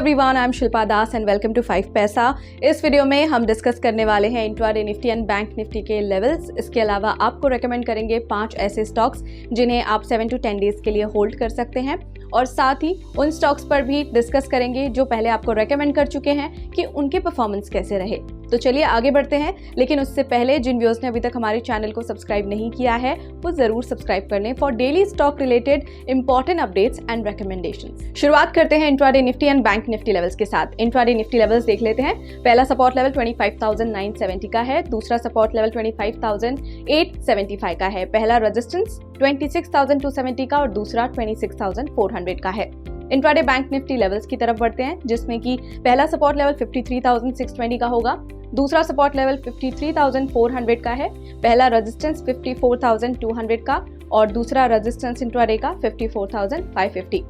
Everyone, I am Shilpa Das and welcome to 5 Paisa. इस video में हम डिस्कस करने वाले हैं intraday Nifty and bank Nifty के लेवल्स। इसके अलावा आपको रेकमेंड करेंगे 5 ऐसे स्टॉक्स जिन्हें आप 7 to 10 डेज के लिए होल्ड कर सकते हैं, और साथ ही उन स्टॉक्स पर भी डिस्कस करेंगे जो पहले आपको रेकमेंड कर चुके हैं कि उनके परफॉर्मेंस कैसे रहे। तो चलिए आगे बढ़ते हैं, लेकिन उससे पहले जिन व्यूअर्स ने अभी तक हमारे चैनल को सब्सक्राइब नहीं किया है वो जरूर सब्सक्राइब कर लें for daily stock related important updates and recommendations. शुरुआत करते हैं intraday Nifty and bank Nifty levels के साथ। इंट्राडे निफ्टी लेवल्स देख लेते हैं। पहला सपोर्ट लेवल 25,970 का है, दूसरा सपोर्ट लेवल 25,875 का है, पहला रेजिस्टेंस 26,270 का और दूसरा 26,400 का है। इंट्राडे बैंक निफ्टी लेवल्स की तरफ बढ़ते हैं, जिसमें कि पहला सपोर्ट लेवल 53,620 का होगा, दूसरा सपोर्ट लेवल 53,400 का है, पहला रेजिस्टेंस 54,200 का और दूसरा रेजिस्टेंस इंट्राडे का 54,550।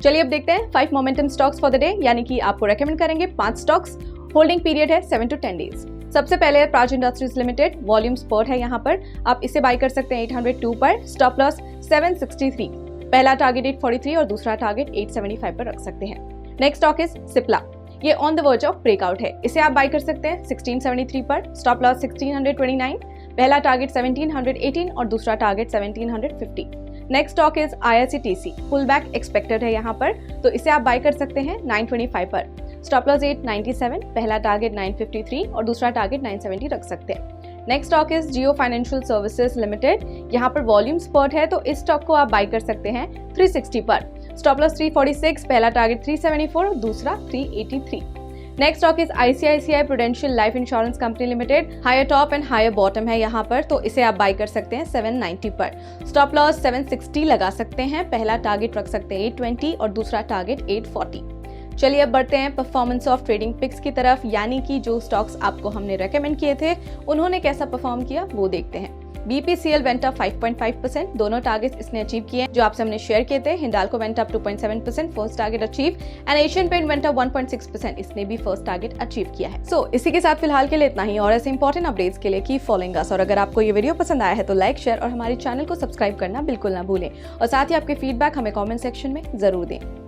चलिए अब देखते हैं 5 momentum stocks for the day, यानी कि आपको रेकमेंड करेंगे 5 स्टॉक्स। होल्डिंग पीरियड है 7 to 10 डेज। सबसे पहले Praj industries limited, volume spot है यहाँ पर, आप इसे बाय कर सकते हैं 802 पर, स्टॉप लॉस 763, पहला टारगेट 843 और दूसरा टारगेट 875 पर रख सकते हैं। नेक्स्ट स्टॉक इज सिप्ला, ये on the verge of breakout है, इसे आप बाय कर सकते हैं 1673 पर, स्टॉप लॉस 1629, पहला टारगेट 1718 और दूसरा target 1750। Next stock is IRCTC, pull back expected है यहाँ पर, तो इसे आप बाय कर सकते हैं 925 पर, स्टॉप लॉस 897, पहला टारगेट 953 और दूसरा टारगेट 970 रख सकते हैं। Next stock is Jio financial services limited, यहाँ पर वॉल्यूम स्पॉट है, तो इस स्टॉक को आप बाय कर सकते हैं 360 पर, स्टॉप लॉस 346, पहला टारगेट 374 और दूसरा 383। Next stock is ICICI Prudential Life Insurance Company Limited, higher top and higher bottom है यहाँ पर, तो इसे आप बाय कर सकते हैं 790 पर, स्टॉप लॉस 760 लगा सकते हैं, पहला टारगेट रख सकते हैं 820 और दूसरा टारगेट 840। चलिए अब बढ़ते हैं परफॉर्मेंस ऑफ ट्रेडिंग पिक्स की तरफ, यानी कि जो स्टॉक्स आपको हमने रेकमेंड किए थे उन्होंने कैसा परफॉर्म किया वो देखते हैं। BPCL वेंट अप 5.5%, दोनों टारगेट्स इसने अचीव किए जो आपसे हमने शेयर किए थे। Hindalco went up 2.7%, first target achieve, and Asian paint went up 1.6%, इसने भी फर्स्ट टारगेट अचीव किया है। सो इसी के साथ फिलहाल के लिए इतना ही, और ऐसे इंपॉर्टेंट अपडेट्स के लिए कीप फॉलोइंग अस। और अगर आपको ये वीडियो पसंद आया है तो लाइक, शेयर और हमारे चैनल को सब्सक्राइब करना बिल्कुल ना भूलें, और साथ ही आपके फीडबैक हमें कॉमेंट सेक्शन में जरूर दें।